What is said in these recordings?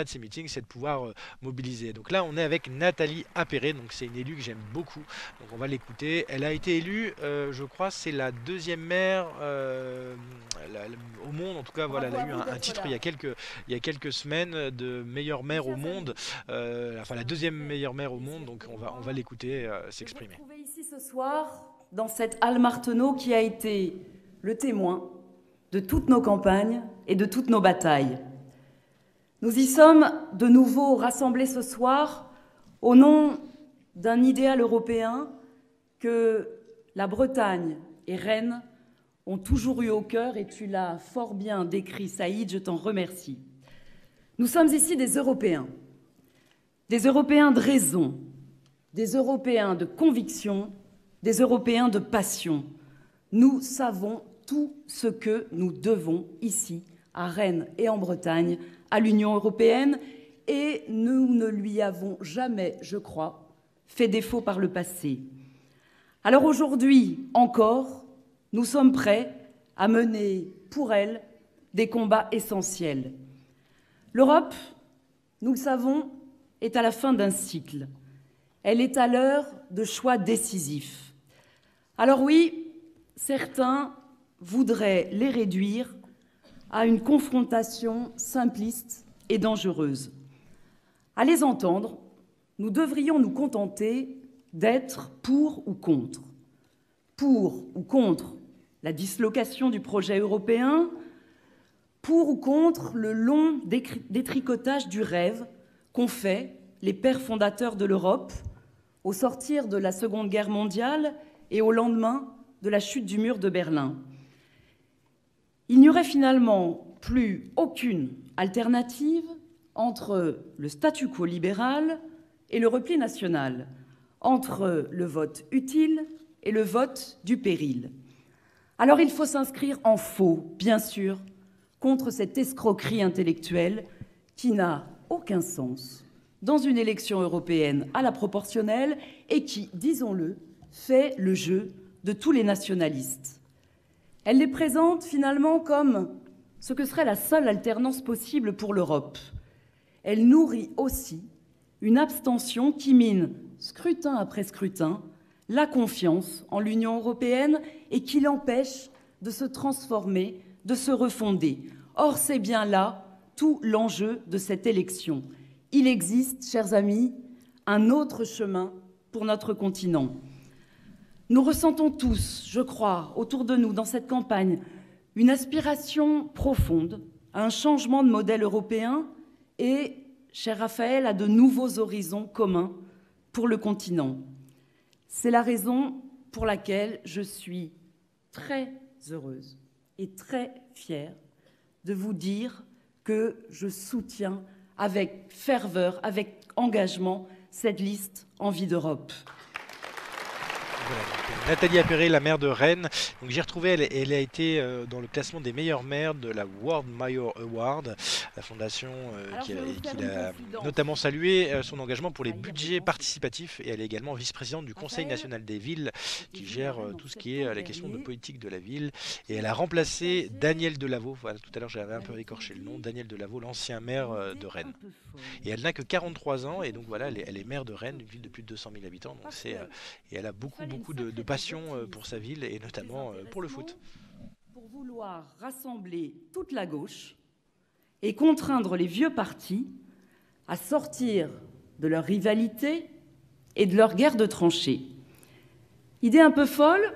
de ces meetings, c'est de pouvoir mobiliser. Donc là, on est avec Nathalie Appéré, donc c'est une élue que j'aime beaucoup. Donc on va l'écouter. Elle a été élue, je crois, c'est la deuxième maire au monde. En tout cas, voilà, elle a eu un titre il y a quelques semaines de meilleure maire au monde. Enfin, la deuxième meilleure maire au monde. Donc on va l'écouter s'exprimer. Je vais vous retrouver ici ce soir dans cette halle Marteneau qui a été le témoin de toutes nos campagnes et de toutes nos batailles. Nous y sommes de nouveau rassemblés ce soir au nom d'un idéal européen que la Bretagne et Rennes ont toujours eu au cœur, et tu l'as fort bien décrit, Saïd, je t'en remercie. Nous sommes ici des Européens de raison, des Européens de conviction, des Européens de passion. Nous savons tout ce que nous devons ici, à Rennes et en Bretagne, à l'Union européenne, et nous ne lui avons jamais, je crois, fait défaut par le passé. Alors aujourd'hui encore, nous sommes prêts à mener pour elle des combats essentiels. L'Europe, nous le savons, est à la fin d'un cycle. Elle est à l'heure de choix décisifs. Alors oui, certains voudraient les réduire à une confrontation simpliste et dangereuse. À les entendre, nous devrions nous contenter d'être pour ou contre. Pour ou contre la dislocation du projet européen, pour ou contre le long détricotage du rêve qu'ont fait les pères fondateurs de l'Europe au sortir de la Seconde Guerre mondiale et au lendemain de la chute du mur de Berlin. Il n'y aurait finalement plus aucune alternative entre le statu quo libéral et le repli national, entre le vote utile et le vote du péril. Alors il faut s'inscrire en faux, bien sûr, contre cette escroquerie intellectuelle qui n'a aucun sens dans une élection européenne à la proportionnelle et qui, disons-le, fait le jeu de tous les nationalistes. Elle les présente finalement comme ce que serait la seule alternance possible pour l'Europe. Elle nourrit aussi une abstention qui mine, scrutin après scrutin, la confiance en l'Union européenne et qui l'empêche de se transformer, de se refonder. Or, c'est bien là tout l'enjeu de cette élection. Il existe, chers amis, un autre chemin pour notre continent. Nous ressentons tous, je crois, autour de nous, dans cette campagne, une aspiration profonde à un changement de modèle européen et, cher Raphaël, à de nouveaux horizons communs pour le continent. C'est la raison pour laquelle je suis très heureuse et très fière de vous dire que je soutiens avec ferveur, avec engagement, cette liste Envie d'Europe. Voilà, Nathalie Appéré, la maire de Rennes. Donc j'ai retrouvé, elle a été dans le classement des meilleures maires de la World Mayor Award, la fondation qui a notamment salué son engagement pour les budgets participatifs, et elle est également vice-présidente du Conseil national des villes qui gère tout ce qui est la question de politique de la ville, et elle a remplacé Daniel Delaveau. Voilà, tout à l'heure j'avais un peu écorché le nom, Daniel Delaveau, l'ancien maire de Rennes. Et elle n'a que 43 ans, et donc voilà, elle est maire de Rennes, une ville de plus de 200 000 habitants, donc et elle a beaucoup de passion pour sa ville, et notamment pour le foot. Pour vouloir rassembler toute la gauche et contraindre les vieux partis à sortir de leur rivalité et de leur guerre de tranchées. Idée un peu folle,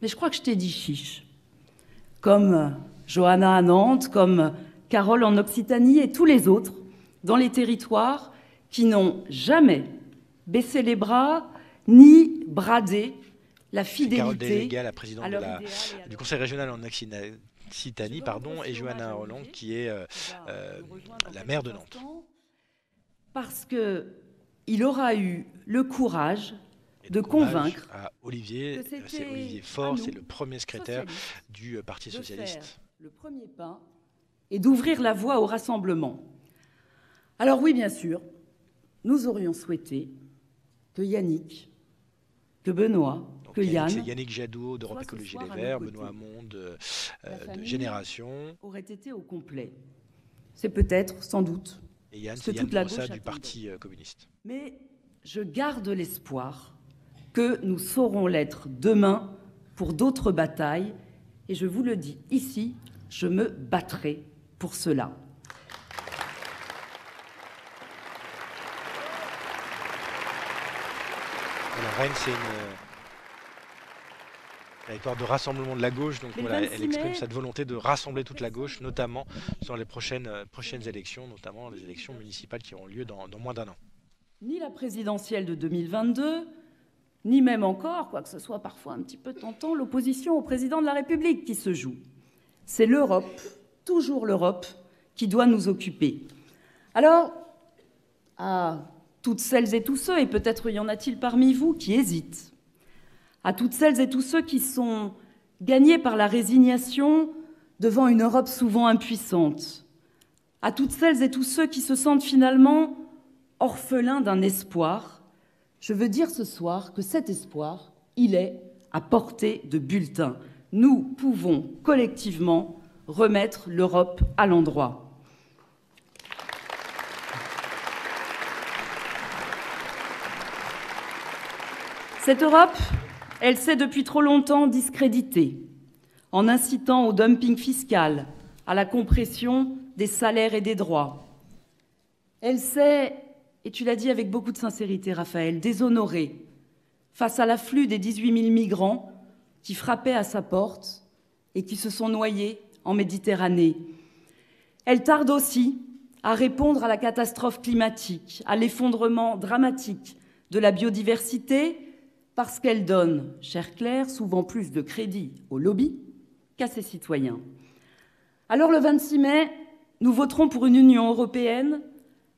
mais je crois que je t'ai dit chiche. Comme Johanna à Nantes, comme Carole en Occitanie et tous les autres dans les territoires qui n'ont jamais baissé les bras ni bradé la fidélité. Carole Deléga, la présidente du Conseil régional en Occitanie, et Johanna Roland, qui est la maire de Nantes. Parce qu'il aura eu le courage de convaincre à Olivier, c'est Olivier Faure, c'est le premier secrétaire du Parti socialiste. Le premier pas et d'ouvrir la voie au rassemblement. Alors oui, bien sûr, nous aurions souhaité que Yannick, que Benoît, donc que Yann... C'est Yannick Jadot d'Europe Écologie Les Verts, Benoît Hamon de Génération. Aurait été au complet. C'est peut-être, sans doute, Et Yann, ce que c'est Yann toute la Brossa gauche du attendait. Parti communiste. Mais je garde l'espoir que nous saurons l'être demain pour d'autres batailles. Et je vous le dis ici, je me battrai pour cela. Alors, Rennes, c'est une victoire de rassemblement de la gauche, donc Mais voilà, le 26 elle exprime mai, cette volonté de rassembler toute la gauche, notamment sur les prochaines élections, notamment les élections municipales qui auront lieu dans moins d'un an. ni la présidentielle de 2022, ni même encore, quoi que ce soit parfois un petit peu tentant, l'opposition au président de la République qui se joue. C'est l'Europe, toujours l'Europe, qui doit nous occuper. Alors, à toutes celles et tous ceux, et peut-être y en a-t-il parmi vous qui hésitent, à toutes celles et tous ceux qui sont gagnés par la résignation devant une Europe souvent impuissante, à toutes celles et tous ceux qui se sentent finalement orphelins d'un espoir, je veux dire ce soir que cet espoir, il est à portée de bulletin. Nous pouvons collectivement remettre l'Europe à l'endroit. Cette Europe, elle s'est depuis trop longtemps discréditée, en incitant au dumping fiscal, à la compression des salaires et des droits. Elle s'est, et tu l'as dit avec beaucoup de sincérité, Raphaël, déshonorée face à l'afflux des 18 000 migrants qui frappaient à sa porte et qui se sont noyés en Méditerranée. Elle tarde aussi à répondre à la catastrophe climatique, à l'effondrement dramatique de la biodiversité, parce qu'elle donne, chère Claire, souvent plus de crédit aux lobbies qu'à ses citoyens. Alors le 26 mai, nous voterons pour une Union européenne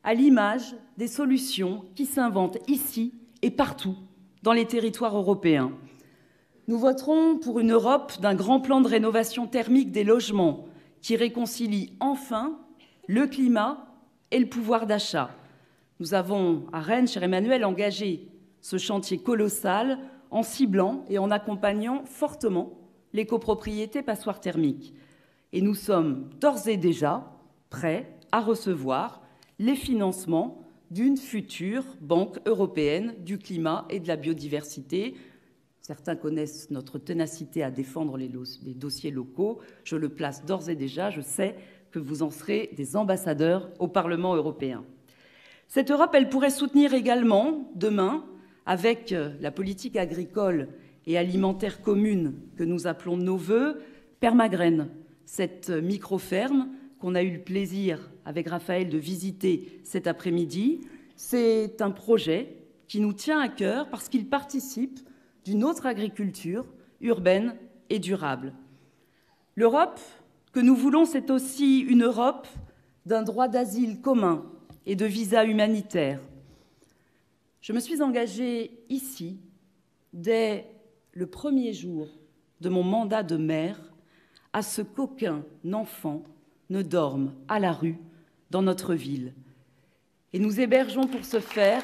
à l'image des solutions qui s'inventent ici et partout dans les territoires européens. Nous voterons pour une Europe d'un grand plan de rénovation thermique des logements qui réconcilie enfin le climat et le pouvoir d'achat. Nous avons, à Rennes, cher Emmanuel, engagé ce chantier colossal en ciblant et en accompagnant fortement les copropriétés passoires thermiques. Et nous sommes d'ores et déjà prêts à recevoir les financements d'une future banque européenne du climat et de la biodiversité. Certains connaissent notre ténacité à défendre les dossiers locaux. Je le place d'ores et déjà. Je sais que vous en serez des ambassadeurs au Parlement européen. Cette Europe, elle pourrait soutenir également, demain, avec la politique agricole et alimentaire commune que nous appelons de nos vœux, Permagraine, cette micro-ferme qu'on a eu le plaisir, avec Raphaël, de visiter cet après-midi. C'est un projet qui nous tient à cœur parce qu'il participe d'une autre agriculture urbaine et durable. L'Europe que nous voulons, c'est aussi une Europe d'un droit d'asile commun et de visa humanitaire. Je me suis engagée ici, dès le premier jour de mon mandat de maire, à ce qu'aucun enfant ne dorme à la rue dans notre ville. Et nous hébergeons pour ce faire.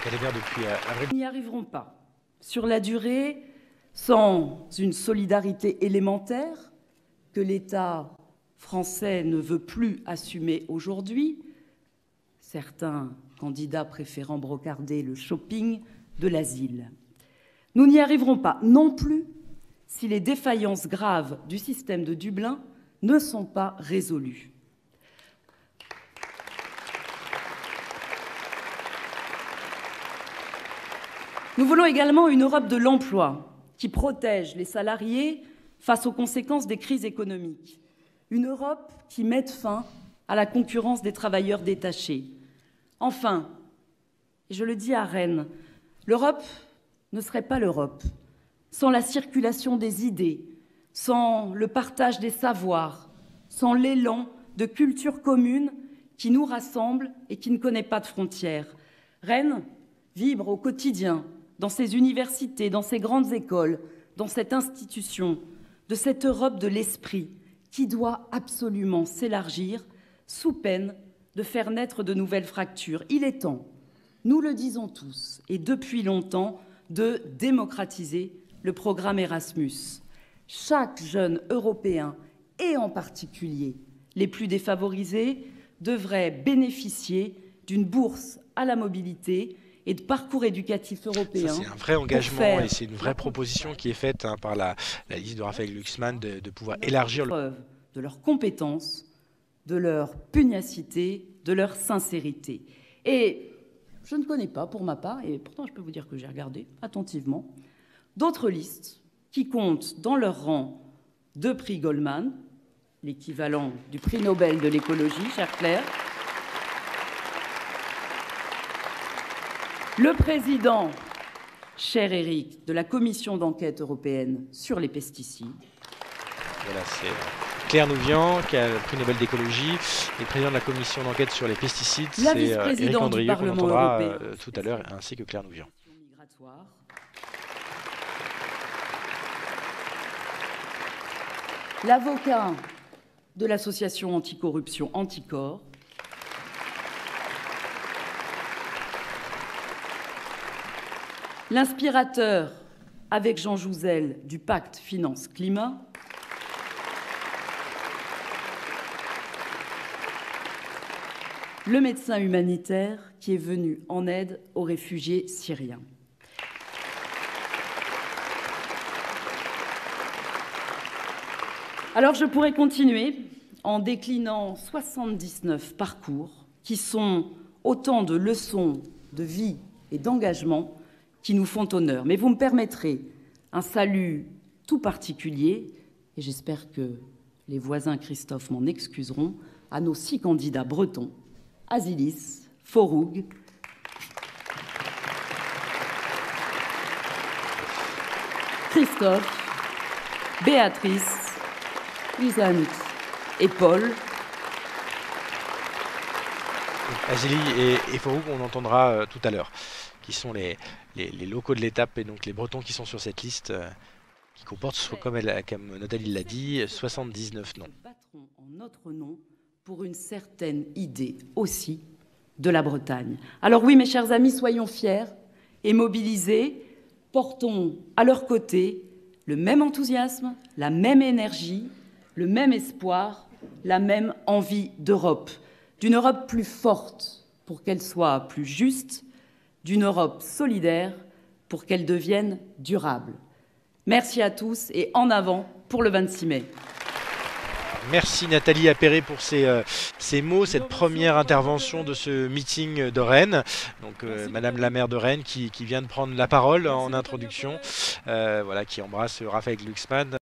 Nous n'y arriverons pas sur la durée sans une solidarité élémentaire que l'État français ne veut plus assumer aujourd'hui, certains candidats préférant brocarder le shopping de l'asile. Nous n'y arriverons pas non plus si les défaillances graves du système de Dublin ne sont pas résolues. Nous voulons également une Europe de l'emploi qui protège les salariés face aux conséquences des crises économiques. Une Europe qui mette fin à la concurrence des travailleurs détachés. Enfin, et je le dis à Rennes, l'Europe ne serait pas l'Europe sans la circulation des idées, sans le partage des savoirs, sans l'élan de culture commune qui nous rassemble et qui ne connaît pas de frontières. Rennes vibre au quotidien dans ses universités, dans ses grandes écoles, dans cette institution, de cette Europe de l'esprit qui doit absolument s'élargir sous peine de faire naître de nouvelles fractures. Il est temps, nous le disons tous, et depuis longtemps, de démocratiser le programme Erasmus. Chaque jeune Européen, et en particulier les plus défavorisés, devraient bénéficier d'une bourse à la mobilité et de parcours éducatifs européens. C'est un vrai engagement et c'est une vraie proposition qui est faite par la liste de Raphaël Glucksmann de pouvoir élargir preuve de leurs compétences, de leur pugnacité, de leur sincérité. Et je ne connais pas, pour ma part, et pourtant je peux vous dire que j'ai regardé attentivement, d'autres listes qui comptent dans leur rang 2 prix Goldman, l'équivalent du prix Nobel de l'écologie, chère Claire, le président, cher Éric, de la commission d'enquête européenne sur les pesticides. Voilà, c'est Claire Nouvian qui a le prix Nobel d'écologie et le président de la commission d'enquête sur les pesticides, c'est Éric Andrieux qu'on entendra tout à l'heure, ainsi que Claire Nouvian. L'avocat de l'association anticorruption Anticor, l'inspirateur avec Jean Jouzel du pacte finance-climat, le médecin humanitaire qui est venu en aide aux réfugiés syriens. Alors je pourrais continuer en déclinant 79 parcours qui sont autant de leçons de vie et d'engagement qui nous font honneur. Mais vous me permettrez un salut tout particulier, et j'espère que les voisins Christophe m'en excuseront, à nos 6 candidats bretons, Asilis, Foroug, Christophe, Béatrice, Lisanne et Paul. Azili et Foroug, on entendra tout à l'heure, qui sont les locaux de l'étape et donc les Bretons qui sont sur cette liste qui comporte, comme Nathalie l'a dit, 79 noms. Nous battrons en notre nom pour une certaine idée aussi de la Bretagne. Alors oui, mes chers amis, soyons fiers et mobilisés, portons à leur côté le même enthousiasme, la même énergie, le même espoir, la même envie d'Europe, d'une Europe plus forte pour qu'elle soit plus juste, d'une Europe solidaire pour qu'elle devienne durable. Merci à tous et en avant pour le 26 mai. Merci Nathalie Appéré pour ces mots, cette première intervention de ce meeting de Rennes. Donc Madame la maire de Rennes qui vient de prendre la parole en introduction, voilà, qui embrasse Raphaël Glucksmann.